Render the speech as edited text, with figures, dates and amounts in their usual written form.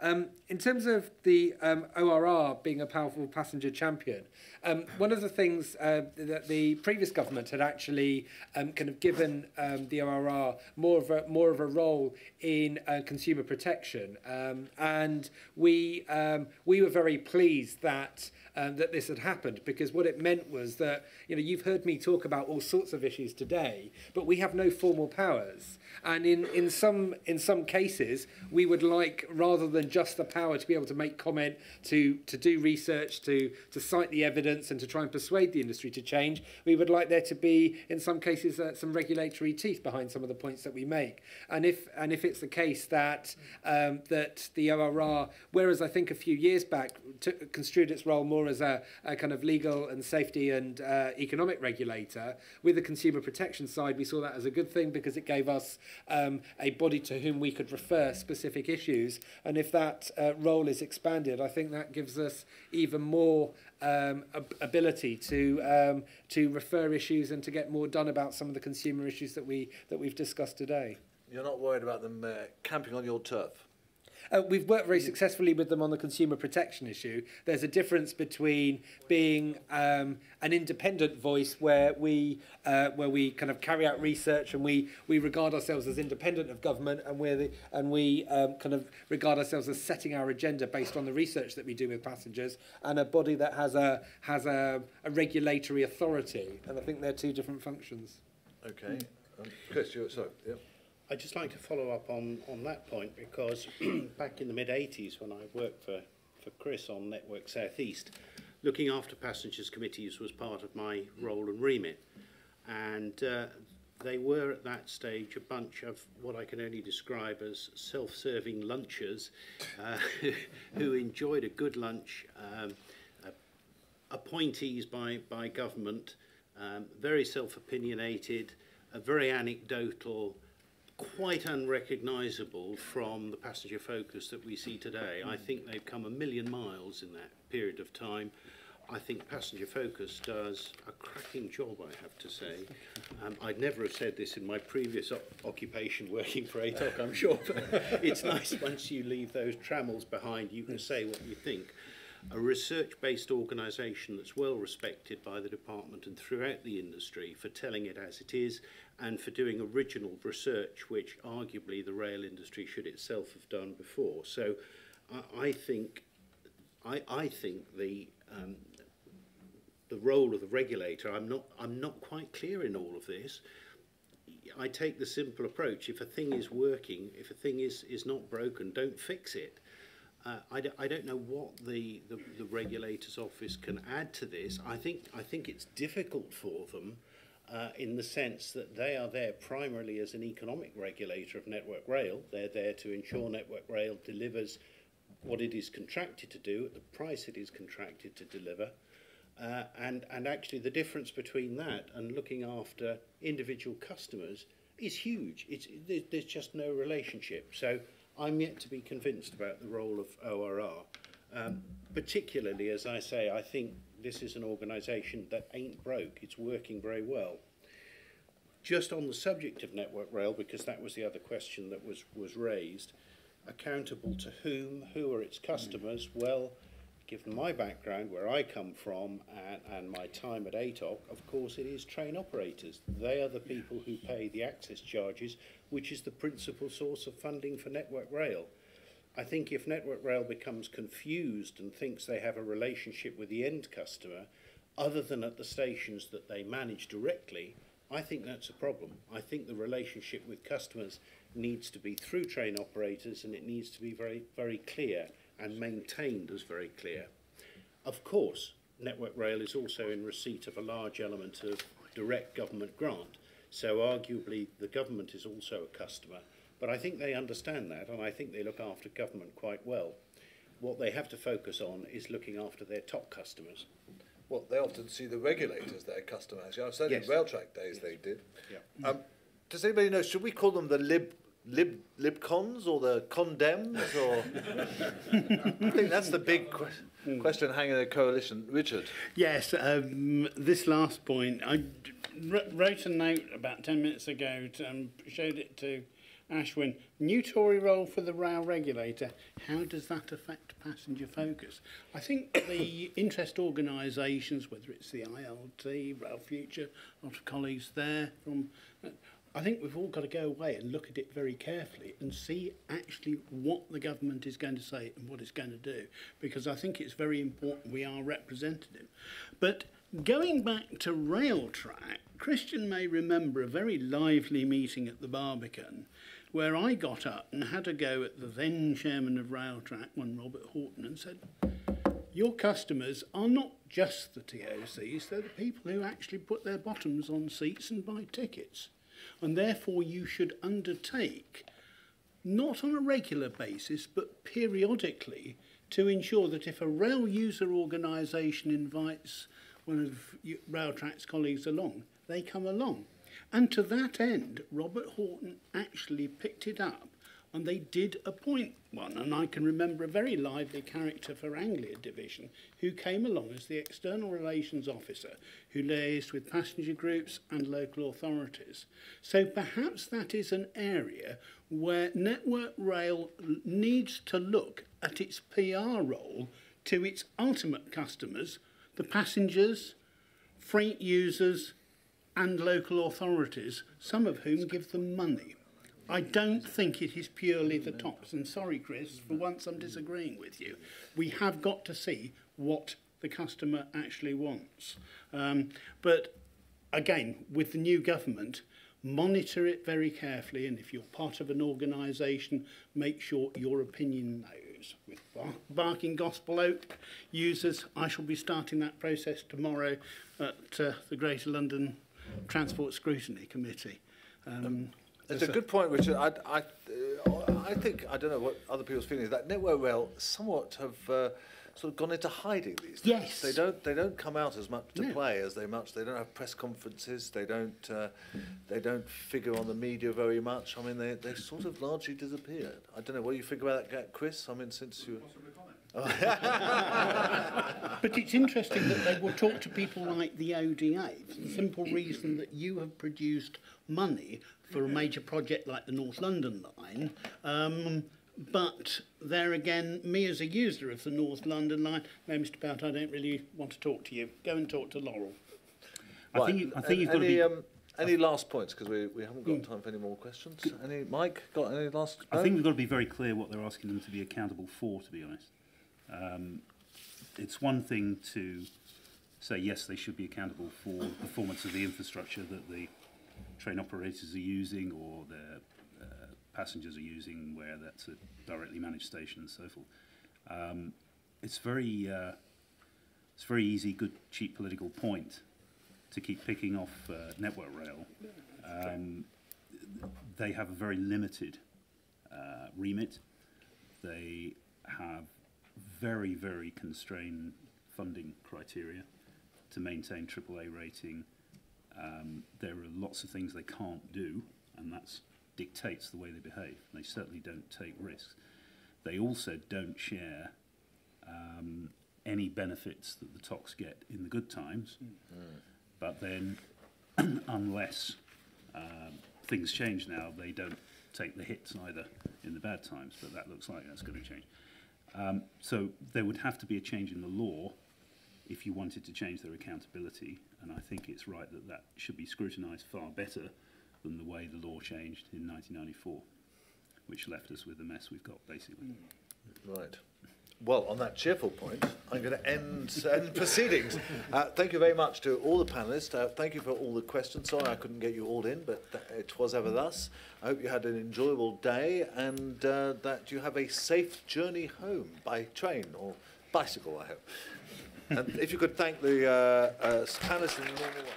In terms of the ORR being a powerful passenger champion, one of the things that the previous government had actually kind of given the ORR more of a role in consumer protection, and we were very pleased that that this had happened, because what it meant was that, you know, you've heard me talk about all sorts of issues today, but we have no formal powers. And in some cases, we would like, rather than just the power to be able to make comment, to do research, to cite the evidence, and to try and persuade the industry to change, we would like there to be, in some cases, some regulatory teeth behind some of the points that we make. And if it's the case that that the ORR, whereas I think a few years back construed its role more as a kind of legal and safety and economic regulator, with the consumer protection side, we saw that as a good thing, because it gave us a body to whom we could refer specific issues. And if that role is expanded, I think that gives us even more ability to refer issues and to get more done about some of the consumer issues that we've discussed today. You're not worried about them camping on your turf? We've worked very successfully with them on the consumer protection issue. There's a difference between being an independent voice where we kind of carry out research and we regard ourselves as independent of government, and we kind of regard ourselves as setting our agenda based on the research that we do with passengers, and a body that has a regulatory authority. And I think they're two different functions. Okay. Chris, you're sorry. Yep. I'd just like to follow up on that point, because back in the mid-80s, when I worked for Chris on Network South East, looking after passengers committees was part of my role and remit. And they were at that stage a bunch of what I can only describe as self-serving lunchers who enjoyed a good lunch, appointees by government, very self-opinionated, very anecdotal, quite unrecognisable from the passenger focus that we see today. I think they've come a million miles in that period of time. I think Passenger Focus does a cracking job, I have to say. I'd never have said this in my previous occupation working for ATOC, I'm sure, but it's nice once you leave those trammels behind, you can say what you think. A research-based organisation that's well respected by the department and throughout the industry for telling it as it is, and for doing original research which arguably the rail industry should itself have done before. So I think the role of the regulator, I'm not quite clear in all of this. I take the simple approach: if a thing is working, if a thing is not broken, don't fix it. I don't know what the regulator's office can add to this. I think it's difficult for them in the sense that they are there primarily as an economic regulator of Network Rail. They're there to ensure Network Rail delivers what it is contracted to do at the price it is contracted to deliver. And actually the difference between that and looking after individual customers is huge. There's just no relationship. So I'm yet to be convinced about the role of ORR, particularly, as I say, I think this is an organisation that ain't broke. It's working very well. Just on the subject of Network Rail, because that was the other question that was raised, accountable to whom? Who are its customers? Well, given my background, where I come from, and my time at ATOC, of course it is train operators. They are the people who pay the access charges, which is the principal source of funding for Network Rail. I think if Network Rail becomes confused and thinks they have a relationship with the end customer, other than at the stations that they manage directly, I think that's a problem. I think the relationship with customers needs to be through train operators, and it needs to be very, very clear and maintained as very clear. Of course, Network Rail is also in receipt of a large element of direct government grant, so arguably the government is also a customer, but I think they understand that, and I think they look after government quite well. What they have to focus on is looking after their top customers. Well, they often see the regulators their customers. I've said Yes. in Railtrack days Yes. they did. Yeah. Does anybody know, should we call them the Libcons or the Condemns? Or I think that's the big question hanging in the coalition. Richard? Yes, this last point, I wrote a note about 10 minutes ago, showed it to Ashwin, new Tory role for the rail regulator. How does that affect passenger focus? I think the interest organisations, whether it's the ILT, Rail Future, a lot of colleagues there from... I think we've all got to go away and look at it very carefully and see actually what the government is going to say and what it's going to do, because I think it's very important we are representative. But going back to Railtrack, Christian may remember a very lively meeting at the Barbican where I got up and had a go at the then chairman of Railtrack, one Robert Horton, and said, your customers are not just the TOCs, they're the people who actually put their bottoms on seats and buy tickets. And therefore you should undertake, not on a regular basis, but periodically, to ensure that if a rail user organisation invites one of Railtrack's colleagues along, they come along. And to that end, Robert Horton actually picked it up, and they did appoint one. And I can remember a very lively character for Anglia Division who came along as the external relations officer who liaised with passenger groups and local authorities. So perhaps that is an area where Network Rail needs to look at its PR role to its ultimate customers, the passengers, freight users and local authorities, some of whom give them money. I don't think it is purely the tops. And sorry, Chris, for once I'm disagreeing with you. We have got to see what the customer actually wants. But again, with the new government, monitor it very carefully. And if you're part of an organisation, make sure your opinion knows. With Barking Gospel Oak users, I shall be starting that process tomorrow at the Greater London Transport Scrutiny Committee. It's a good point, Richard. I think, I don't know what other people's feeling is, that Network Rail somewhat have sort of gone into hiding these days. Yes. They don't come out as much to play as they don't have press conferences, they don't figure on the media very much. I mean, they sort of largely disappeared. I don't know, what do you think about that, Chris? I mean, since you... But it's interesting that they will talk to people like the ODA for the simple reason that you have produced money for a major project like the North London line. But there again, me as a user of the North London line, no, Mr. Pout, I don't really want to talk to you. Go and talk to Laurel. Right. I think you've got to be... Any last points? Because we haven't got time for any more questions. Mike, got any last... I think we've got to be very clear what they're asking them to be accountable for, to be honest. It's one thing to say, yes, they should be accountable for the performance of the infrastructure that the train operators are using or their passengers are using, where that's a directly managed station and so forth. It's very easy, good, cheap political point to keep picking off Network Rail. They have a very limited remit. They have very, very constrained funding criteria to maintain AAA rating. There are lots of things they can't do, and that dictates the way they behave. They certainly don't take risks. They also don't share any benefits that the TOCs get in the good times, but then unless things change now, they don't take the hits either in the bad times, but that looks like that's going to change. So there would have to be a change in the law if you wanted to change their accountability, and I think it's right that that should be scrutinised far better than the way the law changed in 1994, which left us with the mess we've got, basically. Right. Well, on that cheerful point, I'm going to end proceedings. Thank you very much to all the panellists. Thank you for all the questions. Sorry I couldn't get you all in, but it was ever thus. I hope you had an enjoyable day and that you have a safe journey home by train or bicycle, I hope. And if you could thank the panellists in the normal way.